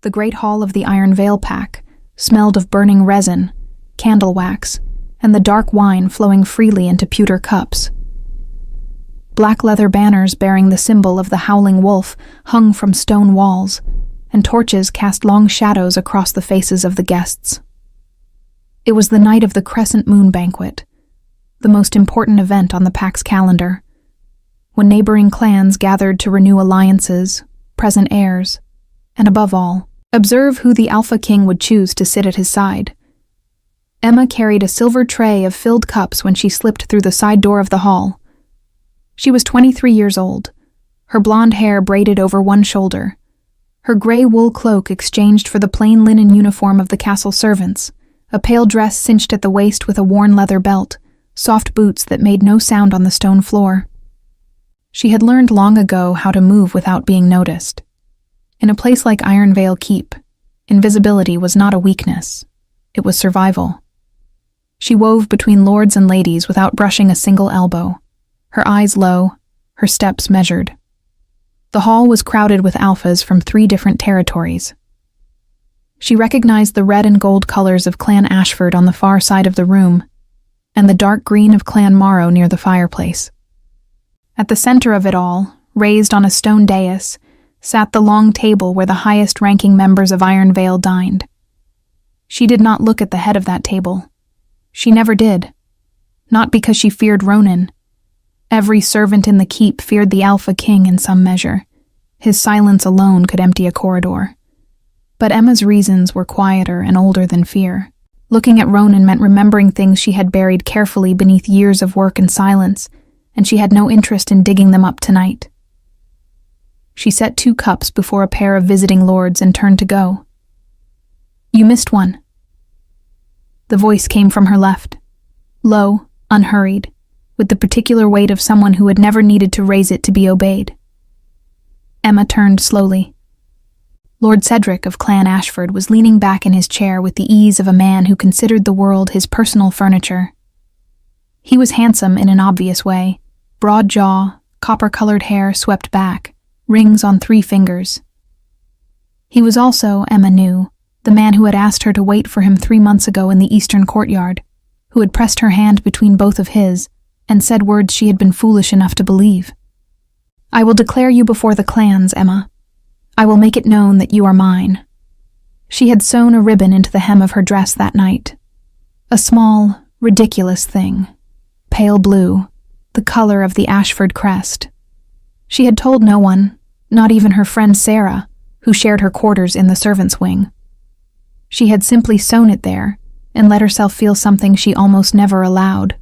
The great hall of the Iron Veil Pack smelled of burning resin, candle wax, and the dark wine flowing freely into pewter cups. Black leather banners bearing the symbol of the Howling Wolf hung from stone walls, and torches cast long shadows across the faces of the guests. It was the night of the Crescent Moon Banquet, the most important event on the Pack's calendar, when neighboring clans gathered to renew alliances, present heirs, and above all, observe who the Alpha King would choose to sit at his side. Emma carried a silver tray of filled cups when she slipped through the side door of the hall. She was 23 years old, her blonde hair braided over one shoulder, her gray wool cloak exchanged for the plain linen uniform of the castle servants, a pale dress cinched at the waist with a worn leather belt, soft boots that made no sound on the stone floor. She had learned long ago how to move without being noticed. In a place like Iron Veil Keep, invisibility was not a weakness, it was survival. She wove between lords and ladies without brushing a single elbow, her eyes low, her steps measured. The hall was crowded with alphas from 3 different territories. She recognized the red and gold colors of Clan Ashford on the far side of the room, and the dark green of Clan Morrow near the fireplace. At the center of it all, raised on a stone dais, sat the long table where the highest-ranking members of Iron Veil dined. She did not look at the head of that table. She never did. Not because she feared Ronan. Every servant in the keep feared the Alpha King in some measure. His silence alone could empty a corridor. But Emma's reasons were quieter and older than fear. Looking at Ronan meant remembering things she had buried carefully beneath years of work and silence, and she had no interest in digging them up tonight. She set 2 cups before a pair of visiting lords and turned to go. "You missed one." The voice came from her left, low, unhurried, with the particular weight of someone who had never needed to raise it to be obeyed. Emma turned slowly. Lord Cedric of Clan Ashford was leaning back in his chair with the ease of a man who considered the world his personal furniture. He was handsome in an obvious way, broad jaw, copper-colored hair swept back, rings on 3 fingers. He was also, Emma knew, the man who had asked her to wait for him 3 months ago in the eastern courtyard, who had pressed her hand between both of his and said words she had been foolish enough to believe. "I will declare you before the clans, Emma. I will make it known that you are mine." She had sewn a ribbon into the hem of her dress that night. A small, ridiculous thing. Pale blue, the color of the Ashford crest. She had told no one, not even her friend Sarah, who shared her quarters in the servants' wing. She had simply sewn it there and let herself feel something she almost never allowed.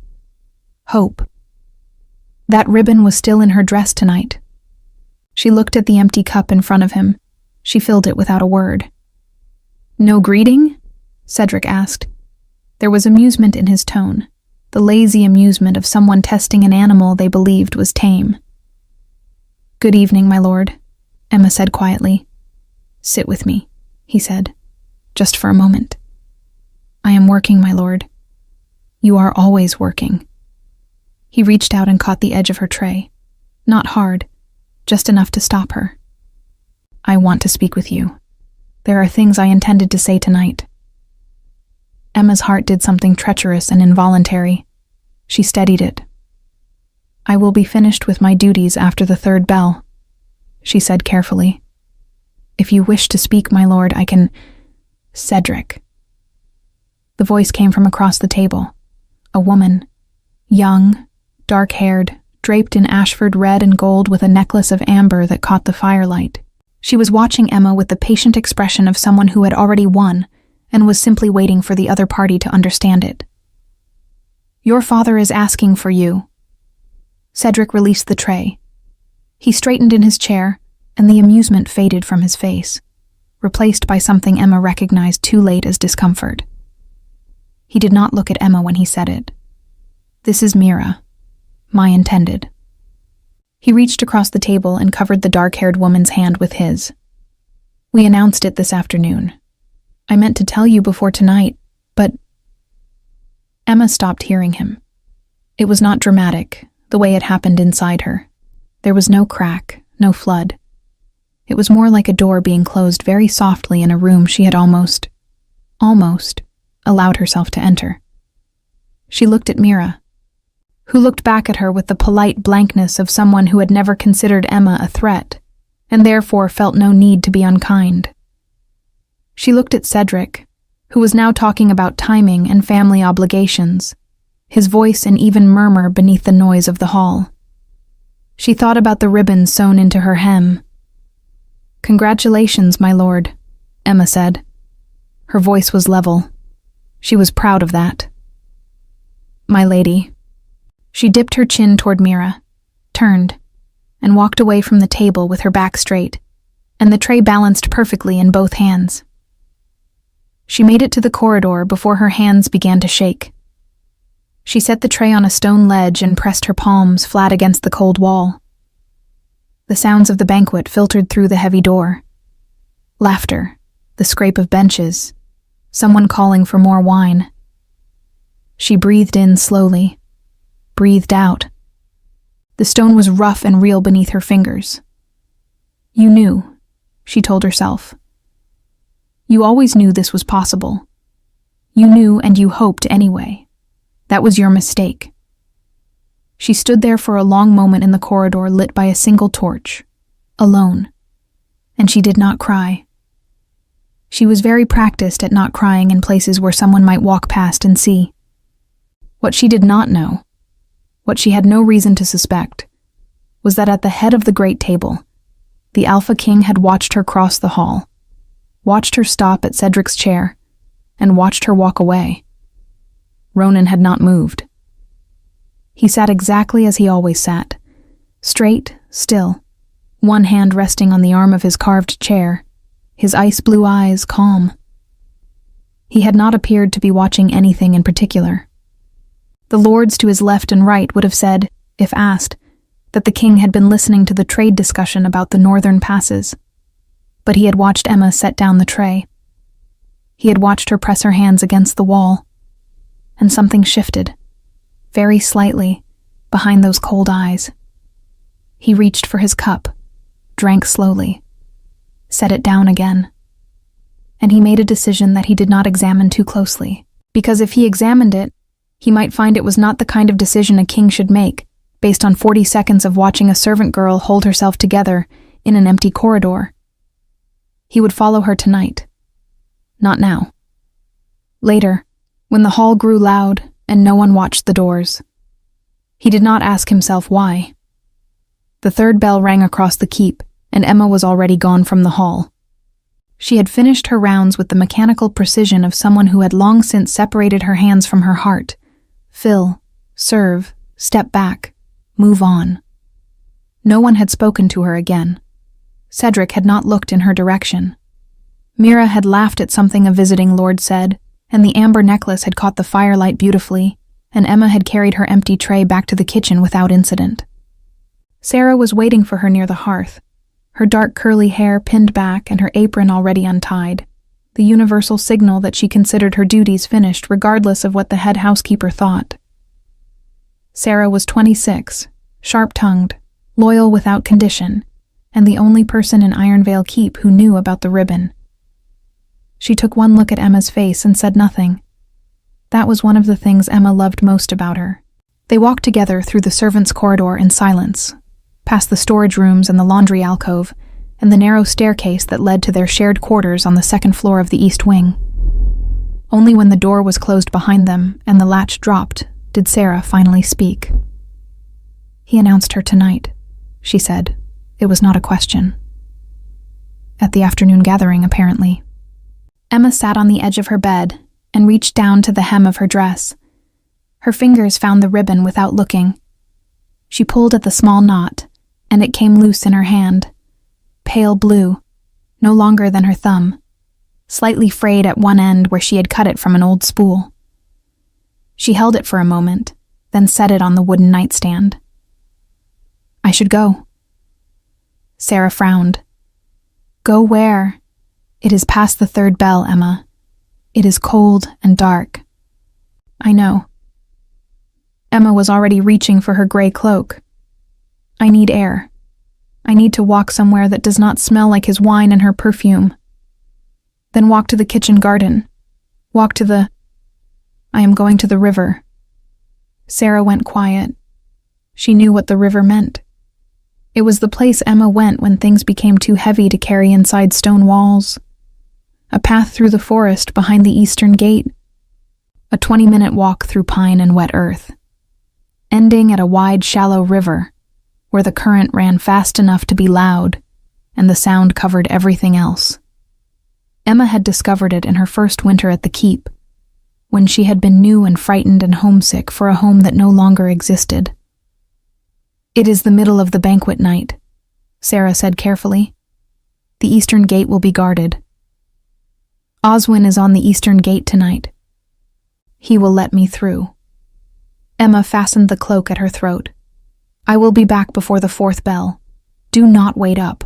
Hope. That ribbon was still in her dress tonight. She looked at the empty cup in front of him. She filled it without a word. "No greeting?" Cedric asked. There was amusement in his tone, the lazy amusement of someone testing an animal they believed was tame. "Good evening, my lord," Emma said quietly. "Sit with me," he said, "just for a moment." "I am working, my lord." "You are always working." He reached out and caught the edge of her tray. Not hard, just enough to stop her. "I want to speak with you. There are things I intended to say tonight." Emma's heart did something treacherous and involuntary. She steadied it. "I will be finished with my duties after the 3rd bell," she said carefully. "If you wish to speak, my lord, I can—" "Cedric." The voice came from across the table. A woman, young, dark-haired, draped in Ashford red and gold with a necklace of amber that caught the firelight. She was watching Emma with the patient expression of someone who had already won and was simply waiting for the other party to understand it. "Your father is asking for you." Cedric released the tray. He straightened in his chair, and the amusement faded from his face, replaced by something Emma recognized too late as discomfort. He did not look at Emma when he said it. "This is Mira, my intended." He reached across the table and covered the dark-haired woman's hand with his. "We announced it this afternoon. I meant to tell you before tonight, but—" Emma stopped hearing him. It was not dramatic, the way it happened inside her. There was no crack, no flood. It was more like a door being closed very softly in a room she had almost allowed herself to enter. She looked at Mira, who looked back at her with the polite blankness of someone who had never considered Emma a threat, and therefore felt no need to be unkind. She looked at Cedric, who was now talking about timing and family obligations, his voice an even murmur beneath the noise of the hall. She thought about the ribbon sewn into her hem. "Congratulations, my lord," Emma said. Her voice was level. She was proud of that. "My lady." She dipped her chin toward Mira, turned, and walked away from the table with her back straight, and the tray balanced perfectly in both hands. She made it to the corridor before her hands began to shake. She set the tray on a stone ledge and pressed her palms flat against the cold wall. The sounds of the banquet filtered through the heavy door. Laughter, the scrape of benches, someone calling for more wine. She breathed in slowly, breathed out. The stone was rough and real beneath her fingers. "You knew," she told herself. "You always knew this was possible. You knew and you hoped anyway. That was your mistake." She stood there for a long moment in the corridor lit by a single torch, alone, and she did not cry. She was very practiced at not crying in places where someone might walk past and see. What she did not know, what she had no reason to suspect, was that at the head of the great table, the Alpha King had watched her cross the hall, watched her stop at Cedric's chair, and watched her walk away. Ronan had not moved. He sat exactly as he always sat, straight, still, one hand resting on the arm of his carved chair, his ice-blue eyes calm. He had not appeared to be watching anything in particular. The lords to his left and right would have said, if asked, that the king had been listening to the trade discussion about the northern passes. But he had watched Emma set down the tray. He had watched her press her hands against the wall. And something shifted, very slightly, behind those cold eyes. He reached for his cup, drank slowly, set it down again. And he made a decision that he did not examine too closely, because if he examined it, he might find it was not the kind of decision a king should make, based on 40 seconds of watching a servant girl hold herself together in an empty corridor. He would follow her tonight. Not now. Later, when the hall grew loud and no one watched the doors. He did not ask himself why. The third bell rang across the keep, and Emma was already gone from the hall. She had finished her rounds with the mechanical precision of someone who had long since separated her hands from her heart. Fill, serve, step back, move on. No one had spoken to her again. Cedric had not looked in her direction. Mira had laughed at something a visiting lord said, and the amber necklace had caught the firelight beautifully, and Emma had carried her empty tray back to the kitchen without incident. Sarah was waiting for her near the hearth, her dark curly hair pinned back and her apron already untied, the universal signal that she considered her duties finished regardless of what the head housekeeper thought. Sarah was 26, sharp-tongued, loyal without condition, and the only person in Ironvale Keep who knew about the ribbon. She took one look at Emma's face and said nothing. That was one of the things Emma loved most about her. They walked together through the servants' corridor in silence, past the storage rooms and the laundry alcove, and the narrow staircase that led to their shared quarters on the second floor of the east wing. Only when the door was closed behind them and the latch dropped did Sarah finally speak. "He announced her tonight," she said. It was not a question. At the afternoon gathering, apparently. Emma sat on the edge of her bed and reached down to the hem of her dress. Her fingers found the ribbon without looking. She pulled at the small knot, and it came loose in her hand. Pale blue, no longer than her thumb, slightly frayed at one end where she had cut it from an old spool. She held it for a moment, then set it on the wooden nightstand. "I should go." Sarah frowned. "Go where?" "It is past the third bell, Emma. It is cold and dark." "I know." Emma was already reaching for her gray cloak. "I need air. I need to walk somewhere that does not smell like his wine and her perfume. Then walk to the kitchen garden. Walk to the... I am going to the river. Sarah went quiet. She knew what the river meant. It was the place Emma went when things became too heavy to carry inside stone walls. A path through the forest behind the eastern gate. A 20-minute walk through pine and wet earth. Ending at a wide, shallow river, where the current ran fast enough to be loud, and the sound covered everything else. Emma had discovered it in her first winter at the keep, when she had been new and frightened and homesick for a home that no longer existed. It is the middle of the banquet night, Sarah said carefully. The eastern gate will be guarded. Oswin is on the eastern gate tonight. He will let me through. Emma fastened the cloak at her throat. I will be back before the 4th bell. Do not wait up.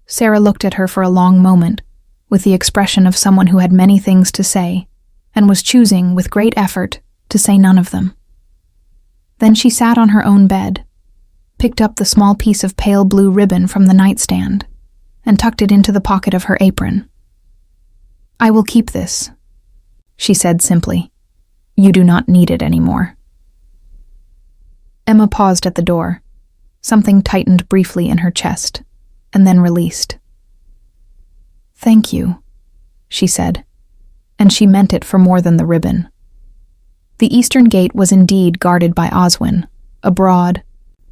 Sarah looked at her for a long moment, with the expression of someone who had many things to say, and was choosing, with great effort, to say none of them. Then she sat on her own bed, picked up the small piece of pale blue ribbon from the nightstand, and tucked it into the pocket of her apron. I will keep this, she said simply. You do not need it anymore. Emma paused at the door. Something tightened briefly in her chest, and then released. Thank you, she said, and she meant it for more than the ribbon. The eastern gate was indeed guarded by Oswin, a broad,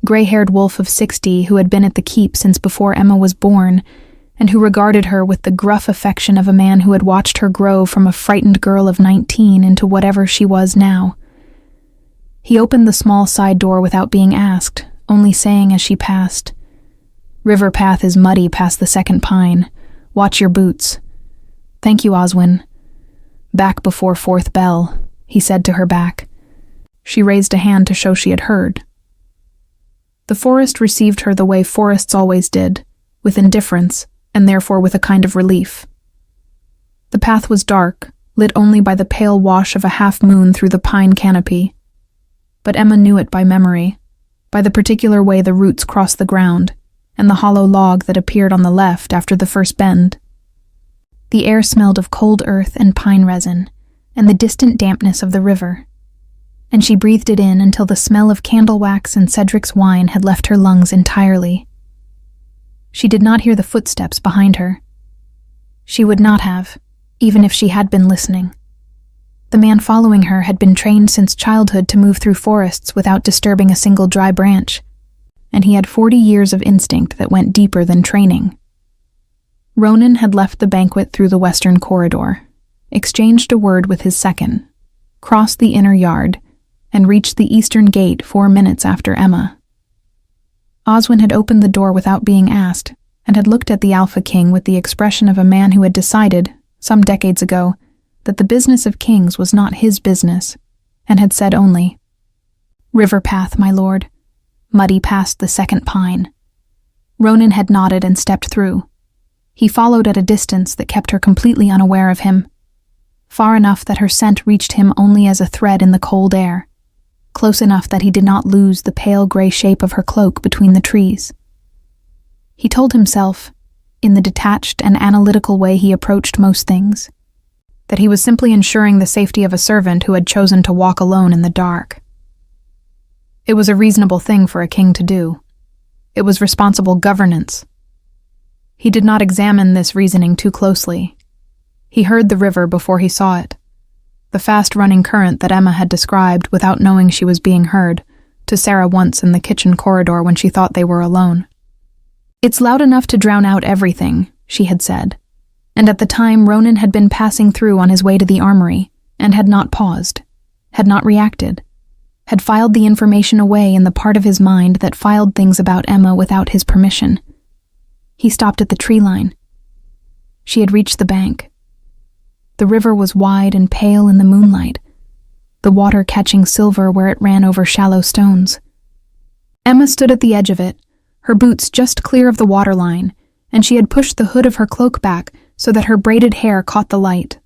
gray-haired wolf of 60 who had been at the keep since before Emma was born, and who regarded her with the gruff affection of a man who had watched her grow from a frightened girl of 19 into whatever she was now. He opened the small side door without being asked, only saying as she passed, River path is muddy past the 2nd pine. Watch your boots. Thank you, Oswin. Back before 4th bell, he said to her back. She raised a hand to show she had heard. The forest received her the way forests always did, with indifference, and therefore with a kind of relief. The path was dark, lit only by the pale wash of a half-moon through the pine canopy. But Emma knew it by memory, by the particular way the roots crossed the ground, and the hollow log that appeared on the left after the first bend. The air smelled of cold earth and pine resin, and the distant dampness of the river, and she breathed it in until the smell of candle wax and Cedric's wine had left her lungs entirely. She did not hear the footsteps behind her. She would not have, even if she had been listening. The man following her had been trained since childhood to move through forests without disturbing a single dry branch, and he had 40 years of instinct that went deeper than training. Ronan had left the banquet through the western corridor, exchanged a word with his second, crossed the inner yard, and reached the eastern gate 4 minutes after Emma. Oswin had opened the door without being asked, and had looked at the Alpha King with the expression of a man who had decided, some decades ago, that the business of kings was not his business, and had said only, River path, my lord, muddy past the 2nd pine. Ronan had nodded and stepped through. He followed at a distance that kept her completely unaware of him, far enough that her scent reached him only as a thread in the cold air, close enough that he did not lose the pale gray shape of her cloak between the trees. He told himself, in the detached and analytical way he approached most things, that he was simply ensuring the safety of a servant who had chosen to walk alone in the dark. It was a reasonable thing for a king to do. It was responsible governance. He did not examine this reasoning too closely. He heard the river before he saw it, the fast-running current that Emma had described without knowing she was being heard, to Sarah once in the kitchen corridor when she thought they were alone. It's loud enough to drown out everything, she had said, and at the time Ronan had been passing through on his way to the armory, and had not paused, had not reacted, had filed the information away in the part of his mind that filed things about Emma without his permission. He stopped at the tree line. She had reached the bank. The river was wide and pale in the moonlight, the water catching silver where it ran over shallow stones. Emma stood at the edge of it, her boots just clear of the waterline, and she had pushed the hood of her cloak back so that her braided hair caught the light.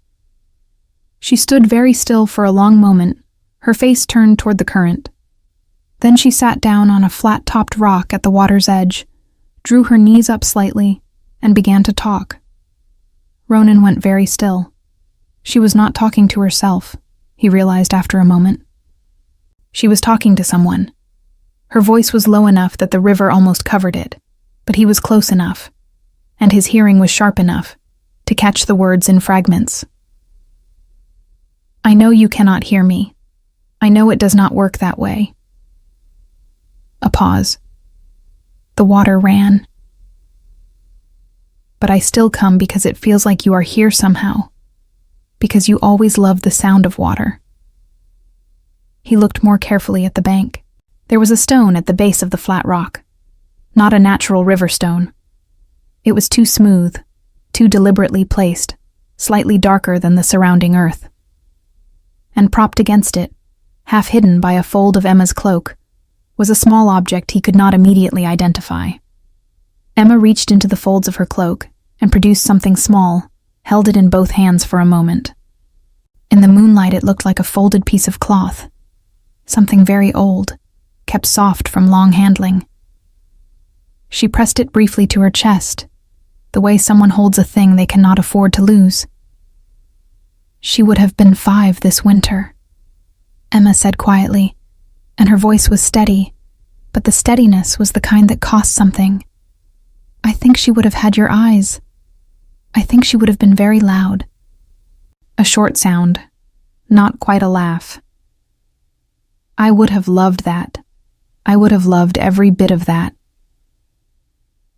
She stood very still for a long moment, her face turned toward the current. Then she sat down on a flat-topped rock at the water's edge, drew her knees up slightly, and began to talk. Ronan went very still. She was not talking to herself, he realized after a moment. She was talking to someone. Her voice was low enough that the river almost covered it, but he was close enough, and his hearing was sharp enough to catch the words in fragments. I know you cannot hear me. I know it does not work that way. A pause. The water ran. But I still come because it feels like you are here somehow, because you always loved the sound of water. He looked more carefully at the bank. There was a stone at the base of the flat rock, not a natural river stone. It was too smooth, too deliberately placed, slightly darker than the surrounding earth. And propped against it, half hidden by a fold of Emma's cloak, was a small object he could not immediately identify. Emma reached into the folds of her cloak and produced something small, held it in both hands for a moment. In the moonlight it looked like a folded piece of cloth, something very old, kept soft from long handling. She pressed it briefly to her chest, the way someone holds a thing they cannot afford to lose. She would have been 5 this winter, Emma said quietly, and her voice was steady, but the steadiness was the kind that cost something. I think she would have had your eyes. I think she would have been very loud. A short sound, not quite a laugh. I would have loved that. I would have loved every bit of that.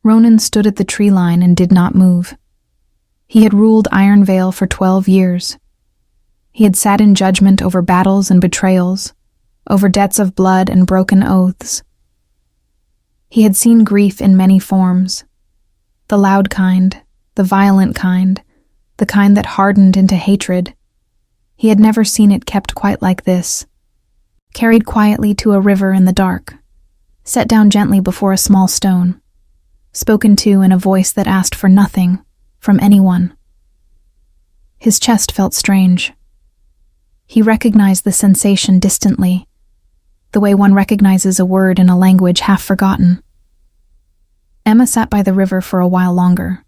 Ronan stood at the tree line and did not move. He had ruled Iron Vale for 12 years. He had sat in judgment over battles and betrayals, over debts of blood and broken oaths. He had seen grief in many forms, the loud kind, the violent kind, the kind that hardened into hatred. He had never seen it kept quite like this, carried quietly to a river in the dark, set down gently before a small stone, spoken to in a voice that asked for nothing from anyone. His chest felt strange. He recognized the sensation distantly, the way one recognizes a word in a language half forgotten. Emma sat by the river for a while longer.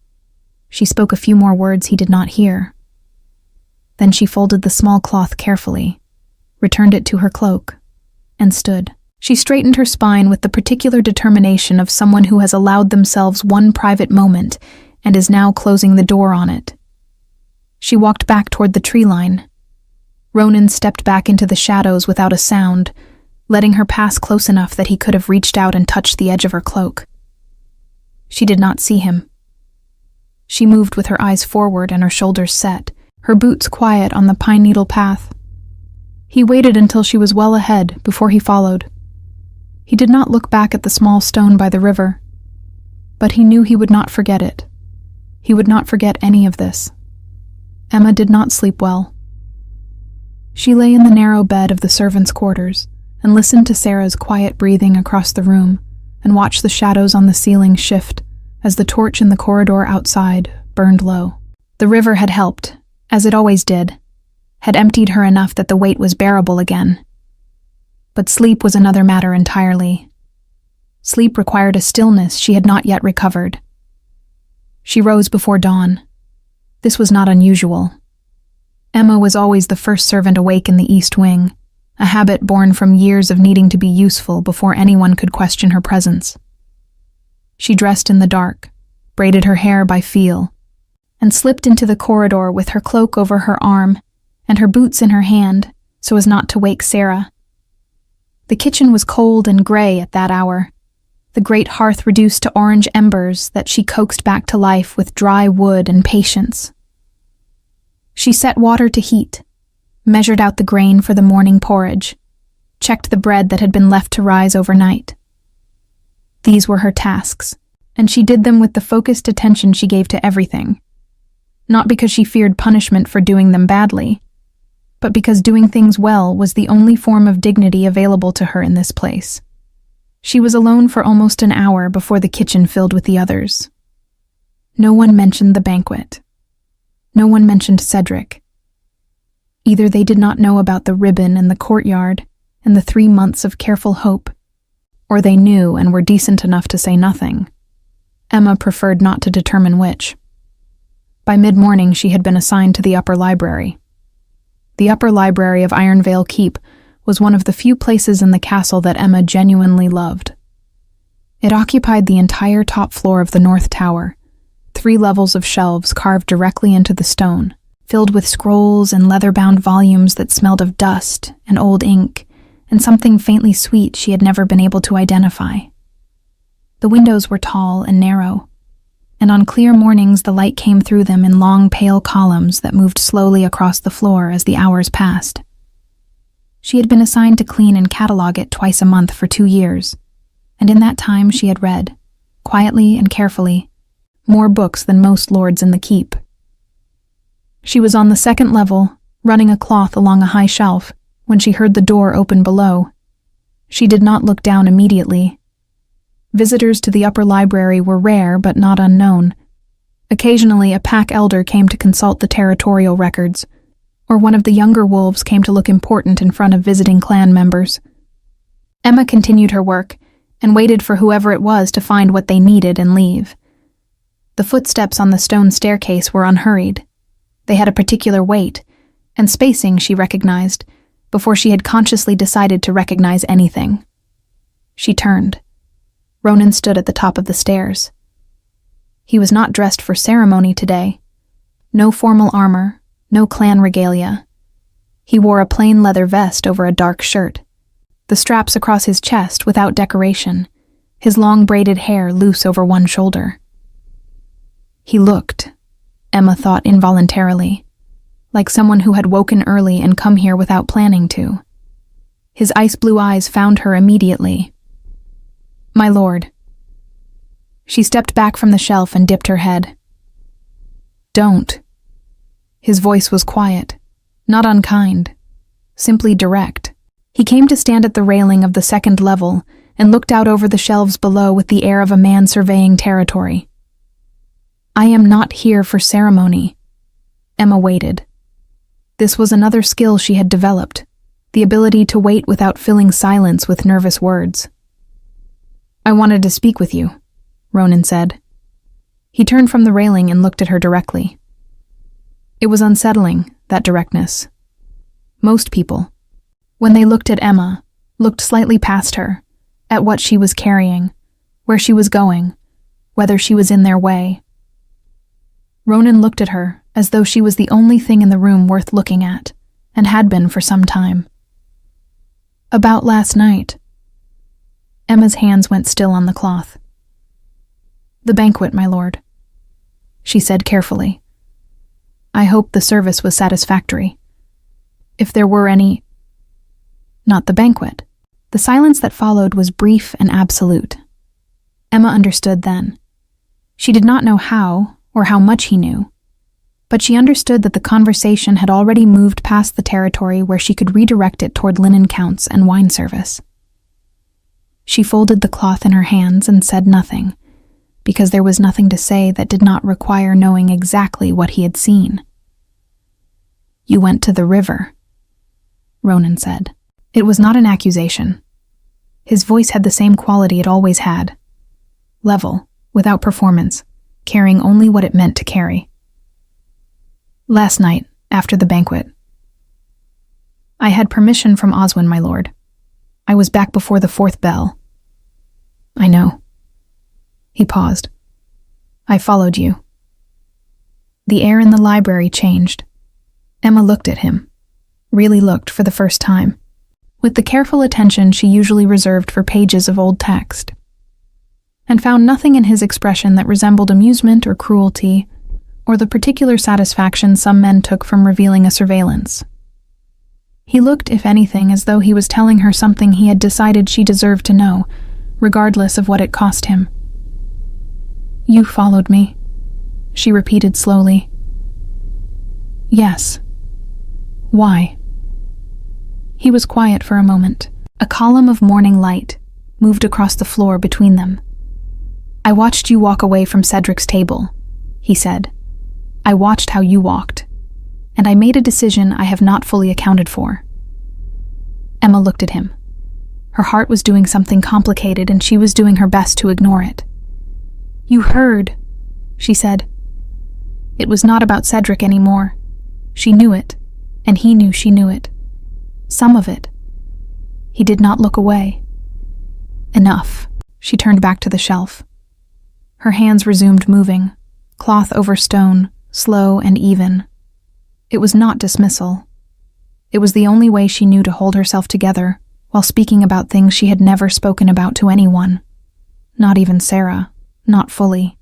She spoke a few more words he did not hear. Then she folded the small cloth carefully, returned it to her cloak, and stood. She straightened her spine with the particular determination of someone who has allowed themselves one private moment and is now closing the door on it. She walked back toward the tree line. Ronan stepped back into the shadows without a sound, letting her pass close enough that he could have reached out and touched the edge of her cloak. She did not see him. She moved with her eyes forward and her shoulders set, her boots quiet on the pine needle path. He waited until she was well ahead before he followed. He did not look back at the small stone by the river, but he knew he would not forget it. He would not forget any of this. Emma did not sleep well. She lay in the narrow bed of the servants' quarters and listened to Sarah's quiet breathing across the room and watched the shadows on the ceiling shift as the torch in the corridor outside burned low. The river had helped, as it always did, had emptied her enough that the weight was bearable again. But sleep was another matter entirely. Sleep required a stillness she had not yet recovered. She rose before dawn. This was not unusual. Emma was always the first servant awake in the East Wing, a habit born from years of needing to be useful before anyone could question her presence. She dressed in the dark, braided her hair by feel, and slipped into the corridor with her cloak over her arm and her boots in her hand so as not to wake Sarah. The kitchen was cold and gray at that hour, the great hearth reduced to orange embers that she coaxed back to life with dry wood and patience. She set water to heat, measured out the grain for the morning porridge, checked the bread that had been left to rise overnight. These were her tasks, and she did them with the focused attention she gave to everything, not because she feared punishment for doing them badly, but because doing things well was the only form of dignity available to her in this place. She was alone for almost an hour before the kitchen filled with the others. No one mentioned the banquet. No one mentioned Cedric. Either they did not know about the ribbon and the courtyard and the 3 months of careful hope, or they knew and were decent enough to say nothing. Emma preferred not to determine which. By mid-morning, she had been assigned to the upper library. The upper library of Ironvale Keep was one of the few places in the castle that Emma genuinely loved. It occupied the entire top floor of the North Tower, 3 levels of shelves carved directly into the stone, filled with scrolls and leather-bound volumes that smelled of dust and old ink, and something faintly sweet she had never been able to identify. The windows were tall and narrow, and on clear mornings the light came through them in long, pale columns that moved slowly across the floor as the hours passed. She had been assigned to clean and catalog it twice a month for 2 years, and in that time she had read, quietly and carefully, more books than most lords in the keep. She was on the 2nd level, running a cloth along a high shelf, when she heard the door open below. She did not look down immediately. Visitors to the upper library were rare but not unknown. Occasionally, a pack elder came to consult the territorial records, or one of the younger wolves came to look important in front of visiting clan members. Emma continued her work and waited for whoever it was to find what they needed and leave. The footsteps on the stone staircase were unhurried. They had a particular weight, and spacing she recognized, before she had consciously decided to recognize anything. She turned. Ronan stood at the top of the stairs. He was not dressed for ceremony today. No formal armor, no clan regalia. He wore a plain leather vest over a dark shirt, the straps across his chest without decoration, his long braided hair loose over one shoulder. He looked, Emma thought involuntarily, like someone who had woken early and come here without planning to. His ice-blue eyes found her immediately. "My lord." She stepped back from the shelf and dipped her head. "Don't." His voice was quiet, not unkind, simply direct. He came to stand at the railing of the 2nd level and looked out over the shelves below with the air of a man surveying territory. "I am not here for ceremony." Emma waited. This was another skill she had developed, the ability to wait without filling silence with nervous words. "I wanted to speak with you," Ronan said. He turned from the railing and looked at her directly. It was unsettling, that directness. Most people, when they looked at Emma, looked slightly past her, at what she was carrying, where she was going, whether she was in their way. Ronan looked at her as though she was the only thing in the room worth looking at, and had been for some time. "About last night." Emma's hands went still on the cloth. "The banquet, my lord," she said carefully. "I hope the service was satisfactory. If there were any—" "Not the banquet." The silence that followed was brief and absolute. Emma understood then. She did not know how, or how much he knew, but she understood that the conversation had already moved past the territory where she could redirect it toward linen counts and wine service. She folded the cloth in her hands and said nothing, because there was nothing to say that did not require knowing exactly what he had seen. "You went to the river," Ronan said. It was not an accusation. His voice had the same quality it always had. Level, without performance, carrying only what it meant to carry. "Last night, after the banquet. I had permission from Oswin, my lord. I was back before the 4th bell." "I know." He paused. "I followed you." The air in the library changed. Emma looked at him, really looked for the first time, with the careful attention she usually reserved for pages of old text, and found nothing in his expression that resembled amusement or cruelty, or the particular satisfaction some men took from revealing a surveillance. He looked, if anything, as though he was telling her something he had decided she deserved to know, regardless of what it cost him. "You followed me," she repeated slowly. "Yes. Why?" He was quiet for a moment. A column of morning light moved across the floor between them. "I watched you walk away from Cedric's table," he said. "I watched how you walked, and I made a decision I have not fully accounted for." Emma looked at him. Her heart was doing something complicated, and she was doing her best to ignore it. You heard, she said. It was not about Cedric anymore. She knew it, and he knew she knew it. Some of it. He did not look away. Enough. She turned back to the shelf. Her hands resumed moving, cloth over stone, slow and even. It was not dismissal. It was the only way she knew to hold herself together while speaking about things she had never spoken about to anyone. Not even Sarah, not fully.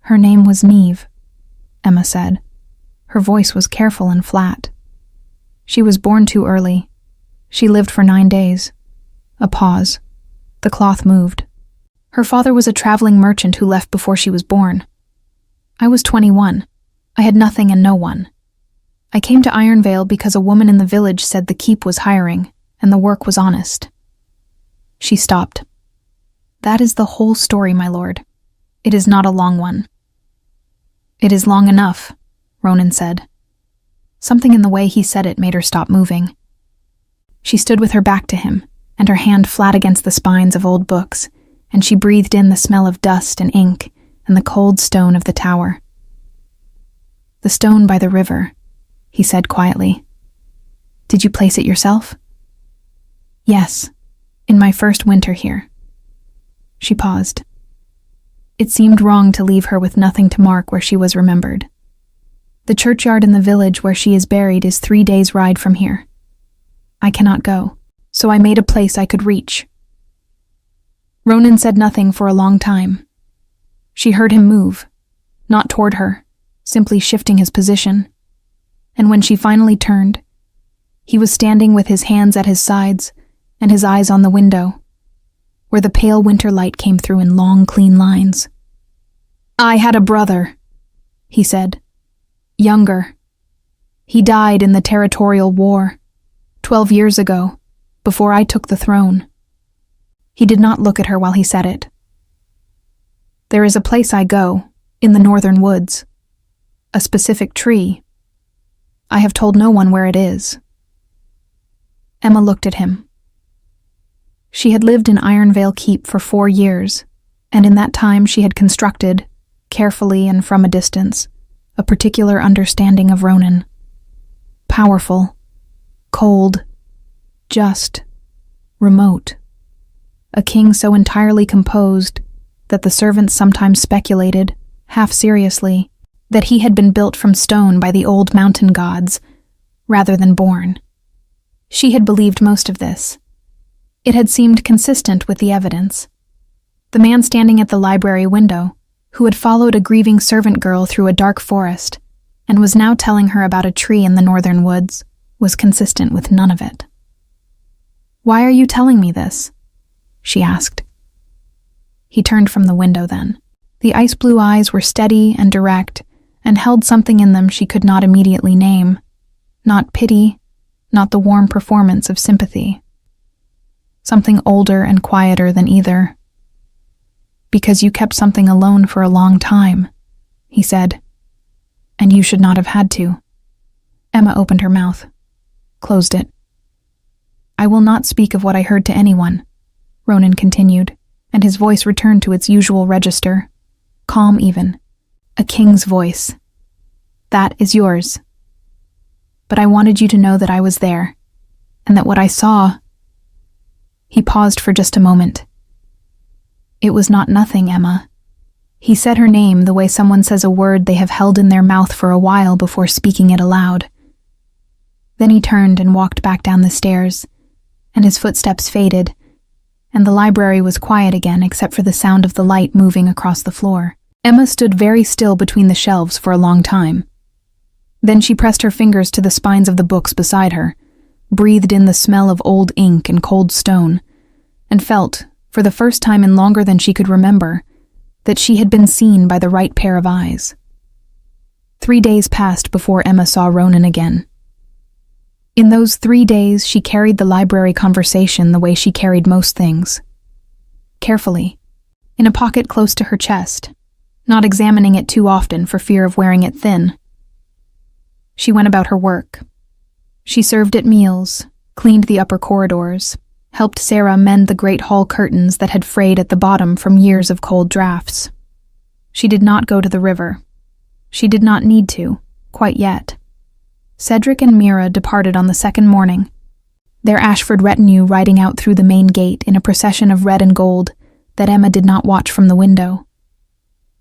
Her name was Neve, Emma said. Her voice was careful and flat. She was born too early. She lived for 9 days. A pause. The cloth moved. Her father was a traveling merchant who left before she was born. I was 21. I had nothing and no one. I came to Ironvale because a woman in the village said the keep was hiring, and the work was honest. She stopped. That is the whole story, my lord. It is not a long one. It is long enough, Ronan said. Something in the way he said it made her stop moving. She stood with her back to him, and her hand flat against the spines of old books, and she breathed in the smell of dust and ink and the cold stone of the tower. The stone by the river, he said quietly. Did you place it yourself? Yes, in my first winter here. She paused. It seemed wrong to leave her with nothing to mark where she was remembered. The churchyard in the village where she is buried is 3 days' ride from here. I cannot go, so I made a place I could reach. Ronan said nothing for a long time. She heard him move, not toward her, simply shifting his position. And when she finally turned, he was standing with his hands at his sides and his eyes on the window, where the pale winter light came through in long, clean lines. I had a brother, he said. Younger. He died in the territorial war, 12 years ago, before I took the throne. He did not look at her while he said it. There is a place I go, in the northern woods. A specific tree. I have told no one where it is. Emma looked at him. She had lived in Ironvale Keep for 4 years, and in that time she had constructed, carefully and from a distance, a particular understanding of Ronan. Powerful, cold, just, remote. A king so entirely composed that the servants sometimes speculated, half seriously, that he had been built from stone by the old mountain gods, rather than born. She had believed most of this. It had seemed consistent with the evidence. The man standing at the library window, who had followed a grieving servant girl through a dark forest, and was now telling her about a tree in the northern woods, was consistent with none of it. Why are you telling me this? She asked. He turned from the window then. The ice-blue eyes were steady and direct, and held something in them she could not immediately name. Not pity, not the warm performance of sympathy. Something older and quieter than either. Because you kept something alone for a long time, he said. And you should not have had to. Emma opened her mouth, closed it. I will not speak of what I heard to anyone, Ronan continued, and his voice returned to its usual register, calm even, a king's voice. That is yours. But I wanted you to know that I was there, and that what I saw... He paused for just a moment. It was not nothing, Emma. He said her name the way someone says a word they have held in their mouth for a while before speaking it aloud. Then he turned and walked back down the stairs, and his footsteps faded, and the library was quiet again except for the sound of the light moving across the floor. Emma stood very still between the shelves for a long time. Then she pressed her fingers to the spines of the books beside her, breathed in the smell of old ink and cold stone, and felt, for the first time in longer than she could remember, that she had been seen by the right pair of eyes. 3 days passed before Emma saw Ronan again. In those 3 days she carried the library conversation the way she carried most things. Carefully, in a pocket close to her chest, not examining it too often for fear of wearing it thin. She went about her work. She served at meals, cleaned the upper corridors, helped Sarah mend the great hall curtains that had frayed at the bottom from years of cold drafts. She did not go to the river. She did not need to, quite yet. Cedric and Mira departed on the second morning, their Ashford retinue riding out through the main gate in a procession of red and gold that Emma did not watch from the window.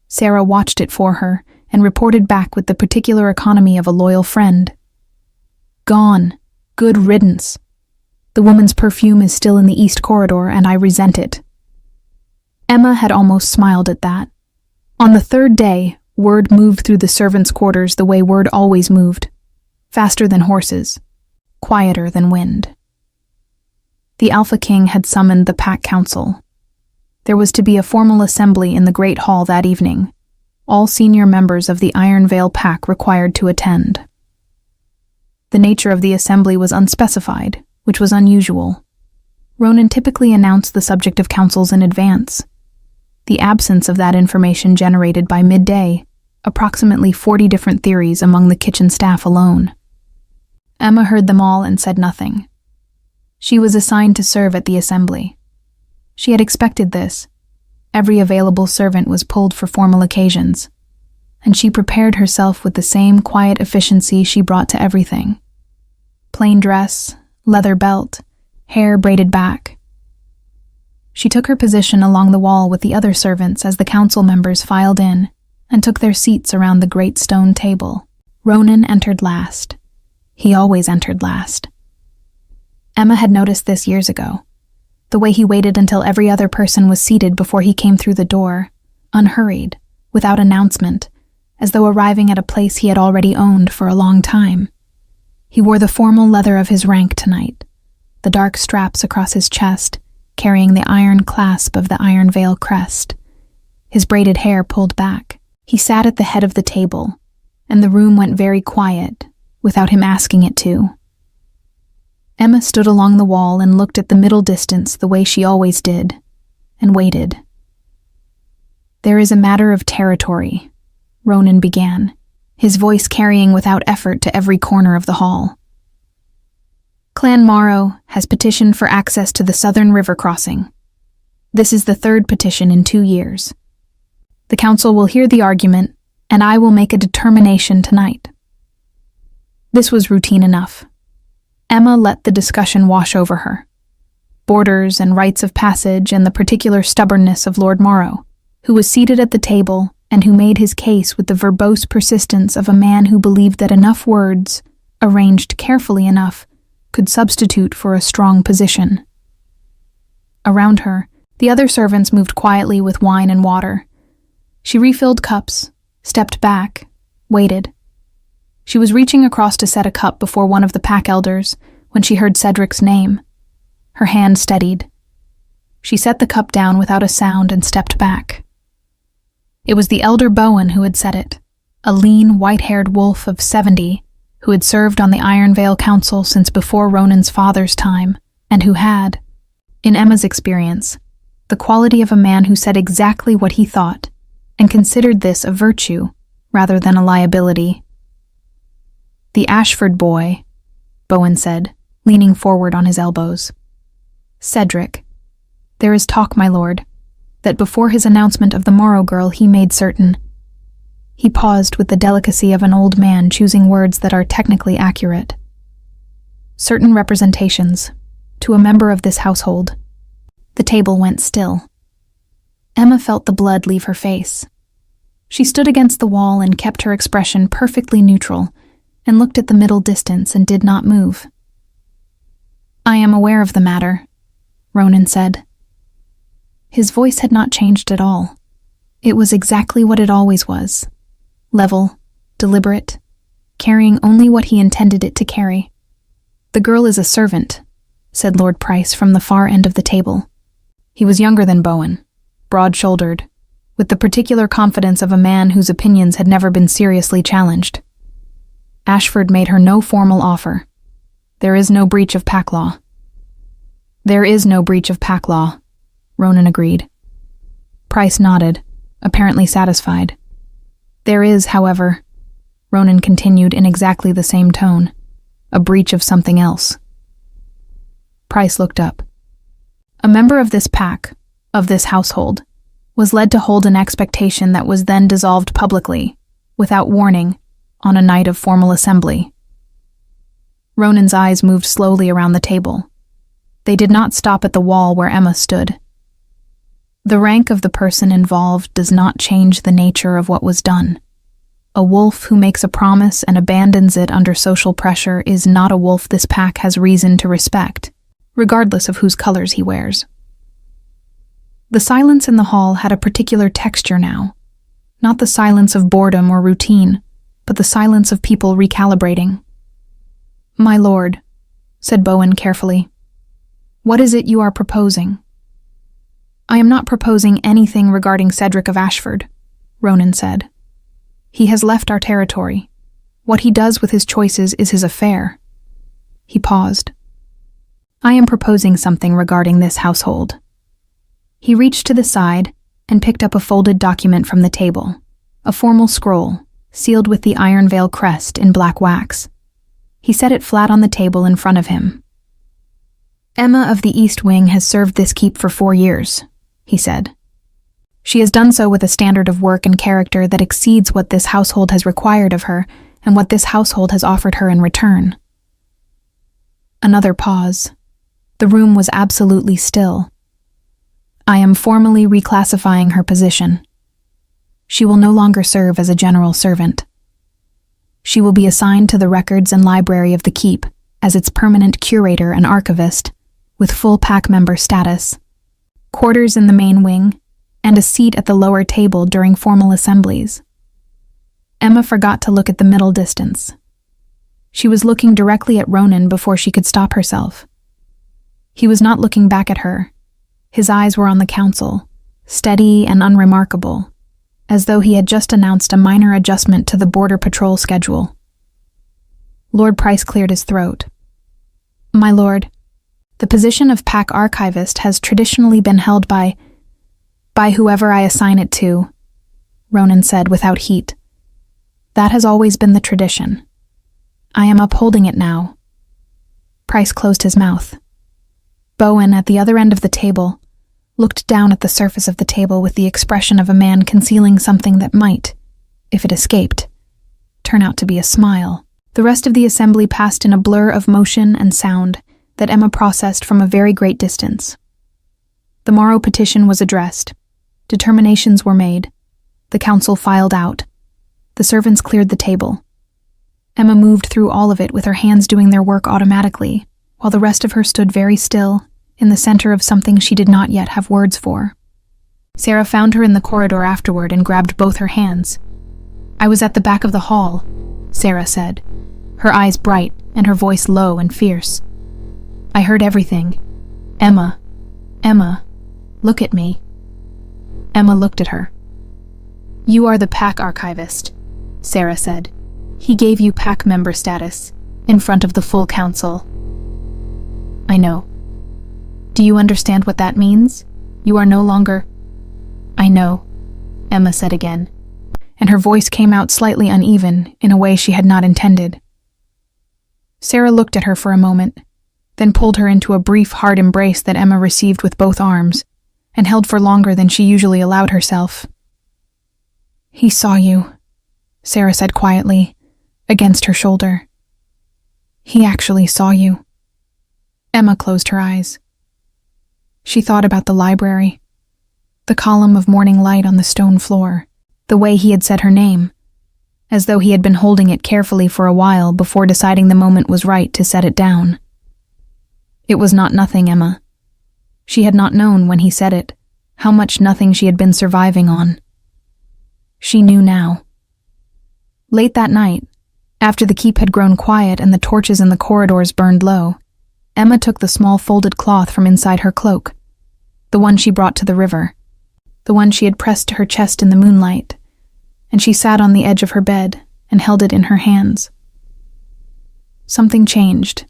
Sarah watched it for her and reported back with the particular economy of a loyal friend. Gone. Good riddance. The woman's perfume is still in the east corridor, and I resent it. Emma had almost smiled at that. On the third day, word moved through the servants' quarters the way word always moved, faster than horses, quieter than wind. The Alpha King had summoned the Pack Council. There was to be a formal assembly in the Great Hall that evening, all senior members of the Iron Veil Pack required to attend. The nature of the assembly was unspecified, which was unusual. Ronan typically announced the subject of councils in advance. The absence of that information generated by midday approximately 40 different theories among the kitchen staff alone. Emma heard them all and said nothing. She was assigned to serve at the assembly. She had expected this. Every available servant was pulled for formal occasions, and she prepared herself with the same quiet efficiency she brought to everything. Plain dress, leather belt, hair braided back. She took her position along the wall with the other servants as the council members filed in and took their seats around the great stone table. Ronan entered last. He always entered last. Emma had noticed this years ago. The way he waited until every other person was seated before he came through the door, unhurried, without announcement, as though arriving at a place he had already owned for a long time. He wore the formal leather of his rank tonight, the dark straps across his chest, carrying the iron clasp of the Iron Veil crest, his braided hair pulled back. He sat at the head of the table, and the room went very quiet, without him asking it to. Emma stood along the wall and looked at the middle distance the way she always did, and waited. "There is a matter of territory," Ronan began, his voice carrying without effort to every corner of the hall. "Clan Morrow has petitioned for access to the southern river crossing. This is the third petition in 2 years. The council will hear the argument, and I will make a determination tonight." This was routine enough. Emma let the discussion wash over her. Borders and rites of passage and the particular stubbornness of Lord Morrow, who was seated at the table and who made his case with the verbose persistence of a man who believed that enough words, arranged carefully enough, could substitute for a strong position. Around her, the other servants moved quietly with wine and water. She refilled cups, stepped back, waited. She was reaching across to set a cup before one of the pack elders when she heard Cedric's name. Her hand steadied. She set the cup down without a sound and stepped back. It was the elder Bowen who had said it, a lean, white-haired wolf of 70 who had served on the Iron Veil Council since before Ronan's father's time, and who had, in Emma's experience, the quality of a man who said exactly what he thought and considered this a virtue rather than a liability. "The Ashford boy," Bowen said, leaning forward on his elbows. "Cedric. There is talk, my lord, that before his announcement of the Morrow girl he made certain." He paused with the delicacy of an old man choosing words that are technically accurate. "Certain representations, to a member of this household." The table went still. Emma felt the blood leave her face. She stood against the wall and kept her expression perfectly neutral, and looked at the middle distance and did not move. "I am aware of the matter," Ronan said. His voice had not changed at all. It was exactly what it always was. Level, deliberate, carrying only what he intended it to carry. "The girl is a servant," said Lord Price from the far end of the table. He was younger than Bowen, broad-shouldered, with the particular confidence of a man whose opinions had never been seriously challenged. "Ashford made her no formal offer. There is no breach of pack law." "There is no breach of pack law," Ronan agreed. Price nodded, apparently satisfied. "There is, however," Ronan continued in exactly the same tone, "a breach of something else." Price looked up. "A member of this pack, of this household, was led to hold an expectation that was then dissolved publicly, without warning, on a night of formal assembly. Ronan's eyes moved slowly around the table. They did not stop at the wall where Emma stood. The rank of the person involved does not change the nature of what was done. A wolf who makes a promise and abandons it under social pressure is not a wolf this pack has reason to respect, regardless of whose colors he wears. The silence in the hall had a particular texture now, not the silence of boredom or routine, but the silence of people recalibrating. "My lord," said Bowen carefully, "what is it you are proposing?" "I am not proposing anything regarding Cedric of Ashford," Ronan said. "He has left our territory. What he does with his choices is his affair." He paused. "I am proposing something regarding this household." He reached to the side and picked up a folded document from the table, a formal scroll, sealed with the Iron Vale crest in black wax. He set it flat on the table in front of him. "Emma of the East Wing has served this keep for 4 years, he said. "She has done so with a standard of work and character that exceeds what this household has required of her and what this household has offered her in return." Another pause. The room was absolutely still. "I am formally reclassifying her position. She will no longer serve as a general servant. She will be assigned to the records and library of the keep as its permanent curator and archivist, with full pack member status, quarters in the main wing, and a seat at the lower table during formal assemblies." Emma forgot to look at the middle distance. She was looking directly at Ronan before she could stop herself. He was not looking back at her. His eyes were on the council, steady and unremarkable, as though he had just announced a minor adjustment to the border patrol schedule. Lord Price cleared his throat. "My lord, the position of pack archivist has traditionally been held by whoever I assign it to," Ronan said without heat. "That has always been the tradition. I am upholding it now." Price closed his mouth. Bowen, at the other end of the table, looked down at the surface of the table with the expression of a man concealing something that might, if it escaped, turn out to be a smile. The rest of the assembly passed in a blur of motion and sound that Emma processed from a very great distance. The Morrow petition was addressed. Determinations were made. The council filed out. The servants cleared the table. Emma moved through all of it with her hands doing their work automatically, while the rest of her stood very still, in the center of something she did not yet have words for. Sarah found her in the corridor afterward and grabbed both her hands. "I was at the back of the hall," Sarah said, her eyes bright and her voice low and fierce. "I heard everything. Emma, look at me." Emma looked at her. "You are the pack archivist," Sarah said. "He gave you pack member status, in front of the full council." "I know. Do you understand what that means? You are no longer—" "I know," Emma said again, and her voice came out slightly uneven in a way she had not intended. Sarah looked at her for a moment, then pulled her into a brief, hard embrace that Emma received with both arms, and held for longer than she usually allowed herself. "He saw you," Sarah said quietly, against her shoulder. "He actually saw you." Emma closed her eyes. She thought about the library, the column of morning light on the stone floor, the way he had said her name, as though he had been holding it carefully for a while before deciding the moment was right to set it down. It was not nothing, Emma. She had not known, when he said it, how much nothing she had been surviving on. She knew now. Late that night, after the keep had grown quiet and the torches in the corridors burned low, Emma took the small folded cloth from inside her cloak, the one she brought to the river, the one she had pressed to her chest in the moonlight, and she sat on the edge of her bed and held it in her hands. "Something changed,"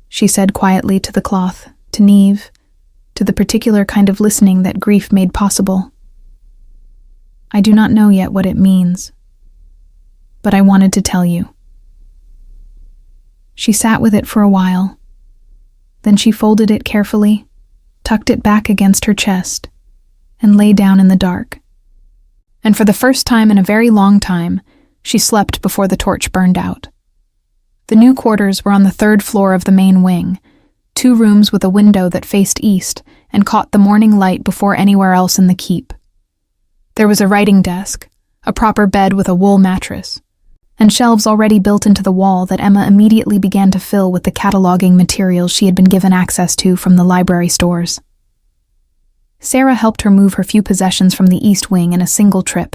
she said quietly to the cloth, to Neve, to the particular kind of listening that grief made possible. "I do not know yet what it means, but I wanted to tell you." She sat with it for a while. Then she folded it carefully, tucked it back against her chest, and lay down in the dark. And for the first time in a very long time, she slept before the torch burned out. The new quarters were on the 3rd floor of the main wing, 2 rooms with a window that faced east and caught the morning light before anywhere else in the keep. There was a writing desk, a proper bed with a wool mattress, and shelves already built into the wall that Emma immediately began to fill with the cataloging materials she had been given access to from the library stores. Sarah helped her move her few possessions from the east wing in a single trip.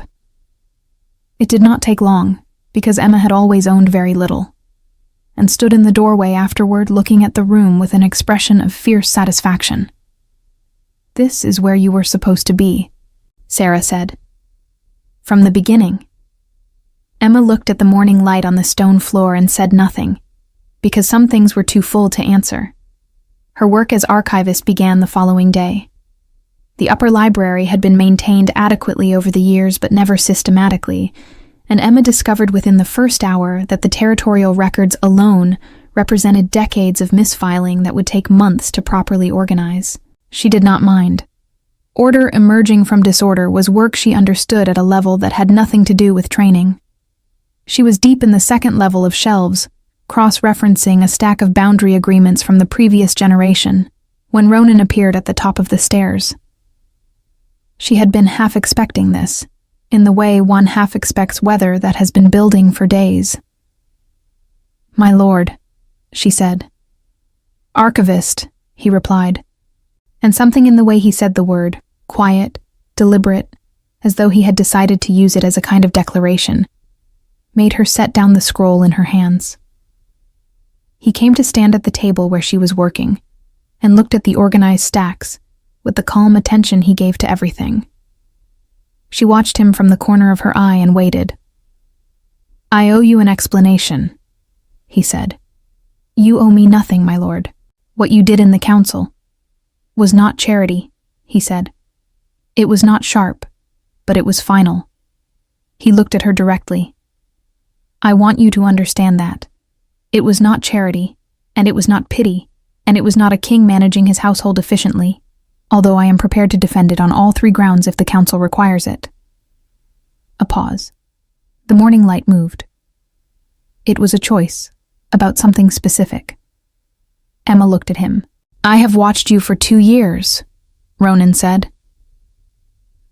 It did not take long, because Emma had always owned very little, and stood in the doorway afterward looking at the room with an expression of fierce satisfaction. "This is where you were supposed to be," Sarah said. "From the beginning." Emma looked at the morning light on the stone floor and said nothing, because some things were too full to answer. Her work as archivist began the following day. The upper library had been maintained adequately over the years but never systematically, and Emma discovered within the first hour that the territorial records alone represented decades of misfiling that would take months to properly organize. She did not mind. Order emerging from disorder was work she understood at a level that had nothing to do with training. She was deep in the 2nd level of shelves, cross-referencing a stack of boundary agreements from the previous generation, when Ronan appeared at the top of the stairs. She had been half expecting this, in the way one half expects weather that has been building for days. "My lord," she said. "Archivist," he replied, and something in the way he said the word, quiet, deliberate, as though he had decided to use it as a kind of declaration, made her set down the scroll in her hands. He came to stand at the table where she was working, and looked at the organized stacks, with the calm attention he gave to everything. She watched him from the corner of her eye and waited. "I owe you an explanation," he said. "You owe me nothing, my lord. What you did in the council was not charity," he said. "It was not sharp, but it was final." He looked at her directly. "I want you to understand that. It was not charity, and it was not pity, and it was not a king managing his household efficiently, although I am prepared to defend it on all 3 grounds if the council requires it." A pause. The morning light moved. It was a choice, about something specific. Emma looked at him. "I have watched you for 2 years, Ronan said.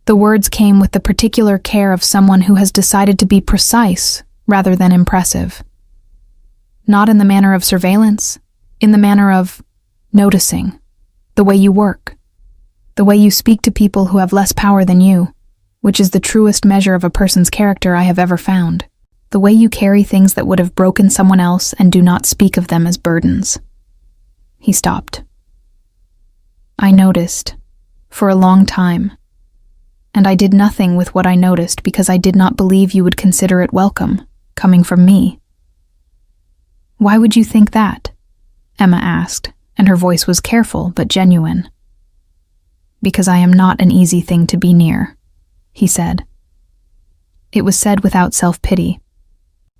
The words came with the particular care of someone who has decided to be precise rather than impressive. Not in the manner of surveillance, in the manner of noticing, the way you work, the way you speak to people who have less power than you, which is the truest measure of a person's character I have ever found, the way you carry things that would have broken someone else and do not speak of them as burdens." He stopped. "I noticed, for a long time, and I did nothing with what I noticed because I did not believe you would consider it welcome, coming from me." "Why would you think that?" Emma asked, and her voice was careful but genuine. "Because I am not an easy thing to be near," he said. It was said without self-pity,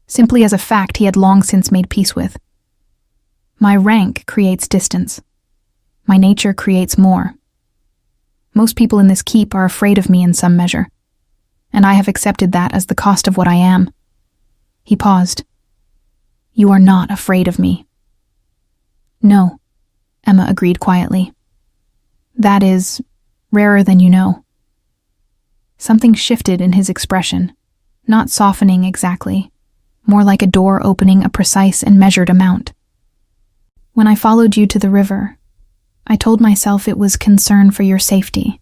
simply as a fact he had long since made peace with. "My rank creates distance. My nature creates more. Most people in this keep are afraid of me in some measure, and I have accepted that as the cost of what I am." He paused. "You are not afraid of me." "No," Emma agreed quietly. "That is rarer than you know." Something shifted in his expression, not softening exactly, more like a door opening a precise and measured amount. "When I followed you to the river, I told myself it was concern for your safety.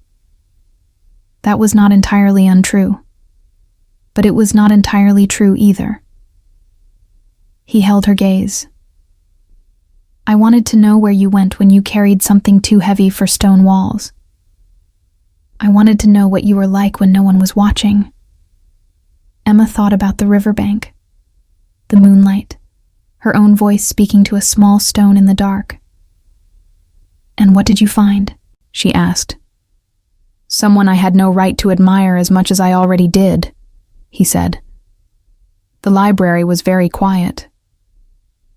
That was not entirely untrue, but it was not entirely true either." He held her gaze. "I wanted to know where you went when you carried something too heavy for stone walls. I wanted to know what you were like when no one was watching." Emma thought about the riverbank, the moonlight, her own voice speaking to a small stone in the dark. "And what did you find?" she asked. "Someone I had no right to admire as much as I already did," he said. The library was very quiet.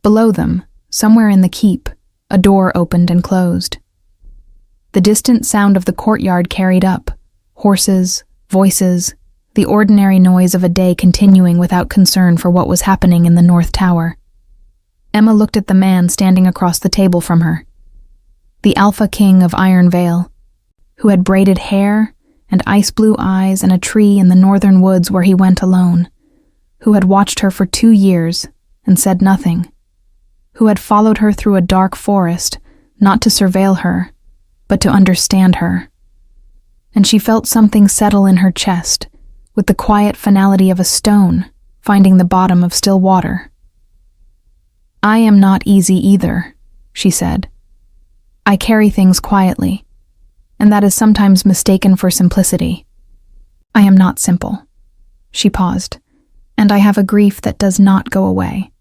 Below them, somewhere in the keep, a door opened and closed. The distant sound of the courtyard carried up, Horses, voices, the ordinary noise of a day continuing without concern for what was happening in the North Tower. Emma looked at the man standing across the table from her. The Alpha King of Iron Vale, who had braided hair and ice-blue eyes and a tree in the northern woods where he went alone, who had watched her for 2 years and said nothing, who had followed her through a dark forest, not to surveil her, but to understand her. And she felt something settle in her chest, with the quiet finality of a stone finding the bottom of still water. "I am not easy either," she said. "I carry things quietly, and that is sometimes mistaken for simplicity. I am not simple." She paused. "And I have a grief that does not go away.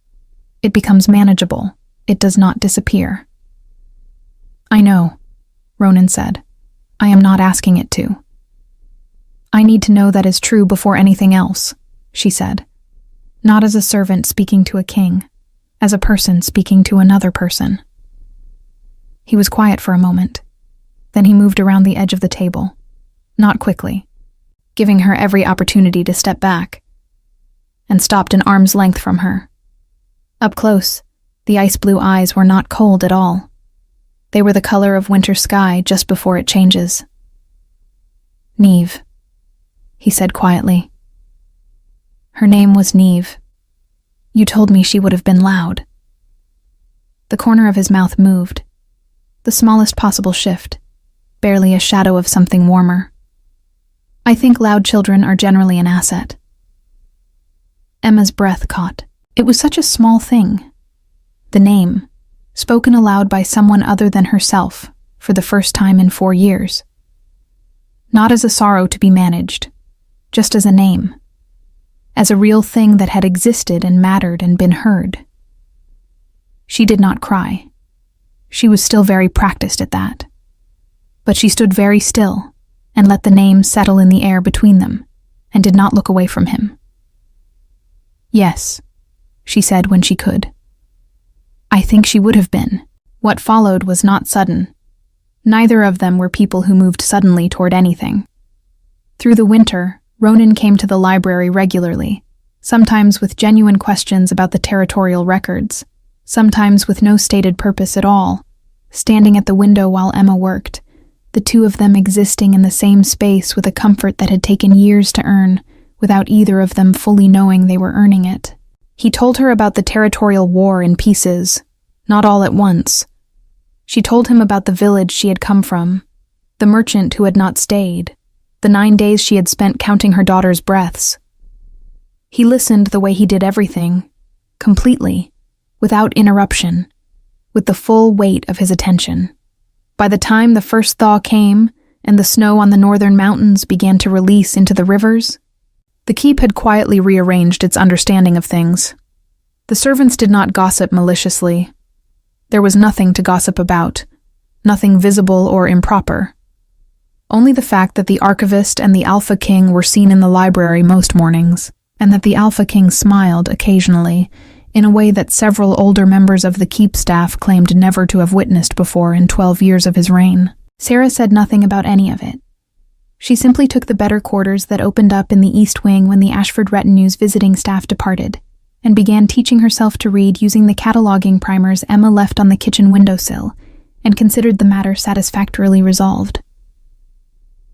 It becomes manageable. It does not disappear." "I know," Ronan said. "I am not asking it to." "I need to know that is true before anything else," she said. "Not as a servant speaking to a king, as a person speaking to another person." He was quiet for a moment. Then he moved around the edge of the table, not quickly, giving her every opportunity to step back, and stopped an arm's length from her. Up close, the ice-blue eyes were not cold at all. They were the color of winter sky just before it changes. "Neve," he said quietly. "Her name was Neve. You told me she would have been loud." The corner of his mouth moved, the smallest possible shift, barely a shadow of something warmer. "I think loud children are generally an asset." Emma's breath caught. It was such a small thing. The name, spoken aloud by someone other than herself for the first time in 4 years. Not as a sorrow to be managed, just as a name, as a real thing that had existed and mattered and been heard. She did not cry. She was still very practiced at that. But she stood very still and let the name settle in the air between them and did not look away from him. "Yes," she said when she could. "I think she would have been." What followed was not sudden. Neither of them were people who moved suddenly toward anything. Through the winter, Ronan came to the library regularly, sometimes with genuine questions about the territorial records, sometimes with no stated purpose at all, standing at the window while Emma worked, the two of them existing in the same space with a comfort that had taken years to earn, without either of them fully knowing they were earning it. He told her about the territorial war in pieces, not all at once. She told him about the village she had come from, the merchant who had not stayed, the 9 days she had spent counting her daughter's breaths. He listened the way he did everything, completely, without interruption, with the full weight of his attention. By the time the first thaw came and the snow on the northern mountains began to release into the rivers, the keep had quietly rearranged its understanding of things. The servants did not gossip maliciously. There was nothing to gossip about, nothing visible or improper. Only the fact that the archivist and the Alpha King were seen in the library most mornings, and that the Alpha King smiled occasionally, in a way that several older members of the keep staff claimed never to have witnessed before in 12 years of his reign. Sarah said nothing about any of it. She simply took the better quarters that opened up in the East Wing when the Ashford retinue's visiting staff departed, and began teaching herself to read using the cataloging primers Emma left on the kitchen windowsill, and considered the matter satisfactorily resolved.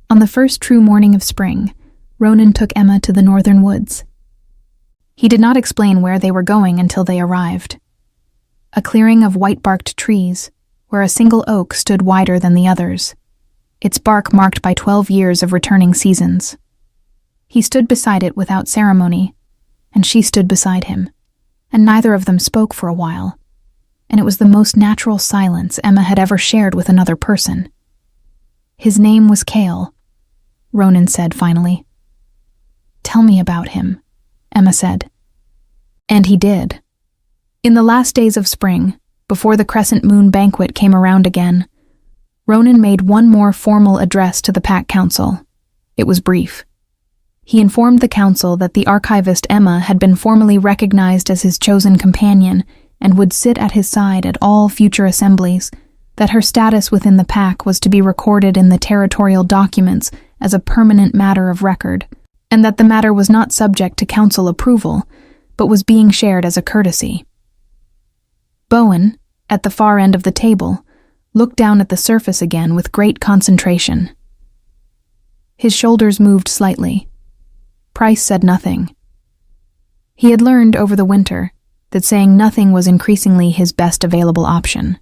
On the first true morning of spring, Ronan took Emma to the northern woods. He did not explain where they were going until they arrived. A clearing of white-barked trees, where a single oak stood wider than the others, its bark marked by 12 years of returning seasons. He stood beside it without ceremony, and she stood beside him, and neither of them spoke for a while, and it was the most natural silence Emma had ever shared with another person. "His name was Cale," Ronan said finally. "Tell me about him," Emma said. And he did. In the last days of spring, before the crescent moon banquet came around again, Ronan made one more formal address to the Pack Council. It was brief. He informed the council that the archivist Emma had been formally recognized as his chosen companion and would sit at his side at all future assemblies, that her status within the pack was to be recorded in the territorial documents as a permanent matter of record, and that the matter was not subject to council approval, but was being shared as a courtesy. Bowen, at the far end of the table, looked down at the surface again with great concentration. His shoulders moved slightly. Price said nothing. He had learned over the winter that saying nothing was increasingly his best available option.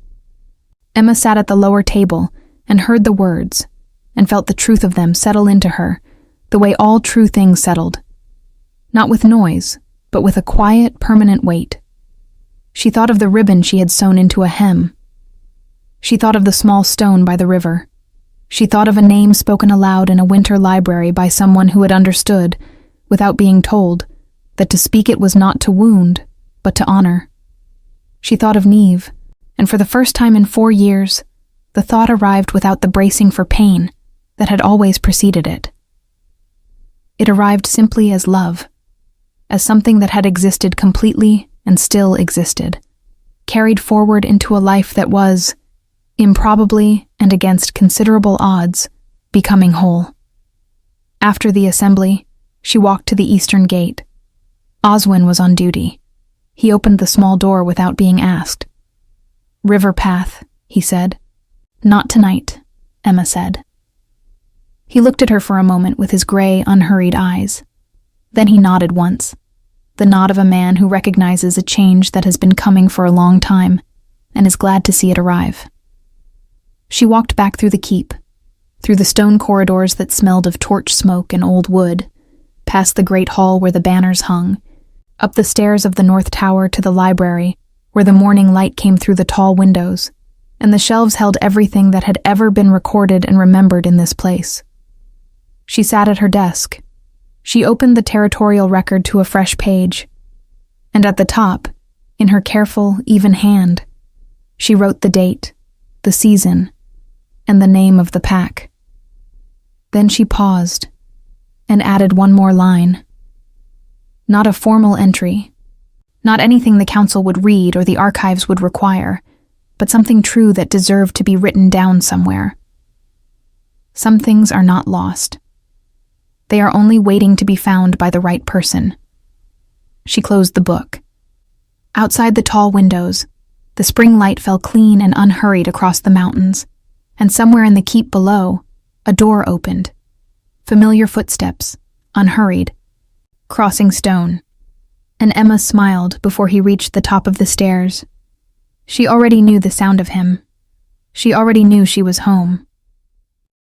Emma sat at the lower table and heard the words, and felt the truth of them settle into her, the way all true things settled. Not with noise, but with a quiet, permanent weight. She thought of the ribbon she had sewn into a hem. She thought of the small stone by the river. She thought of a name spoken aloud in a winter library by someone who had understood, without being told, that to speak it was not to wound, but to honor. She thought of Neve, and for the first time in 4 years, the thought arrived without the bracing for pain that had always preceded it. It arrived simply as love, as something that had existed completely and still existed, carried forward into a life that was, improbably and against considerable odds, becoming whole. After the assembly, she walked to the eastern gate. Oswin was on duty. He opened the small door without being asked. "River path," he said. "Not tonight," Emma said. He looked at her for a moment with his gray, unhurried eyes. Then he nodded once, the nod of a man who recognizes a change that has been coming for a long time and is glad to see it arrive. She walked back through the keep, through the stone corridors that smelled of torch smoke and old wood, past the great hall where the banners hung, up the stairs of the north tower to the library, where the morning light came through the tall windows, and the shelves held everything that had ever been recorded and remembered in this place. She sat at her desk. She opened the territorial record to a fresh page, and at the top, in her careful, even hand, she wrote the date, the season, and the name of the pack. Then she paused and added one more line. Not a formal entry, not anything the council would read or the archives would require, but something true that deserved to be written down somewhere. Some things are not lost. They are only waiting to be found by the right person. She closed the book. Outside the tall windows, the spring light fell clean and unhurried across the mountains, and somewhere in the keep below, a door opened. Familiar footsteps, unhurried, crossing stone, and Emma smiled before he reached the top of the stairs. She already knew the sound of him. She already knew she was home.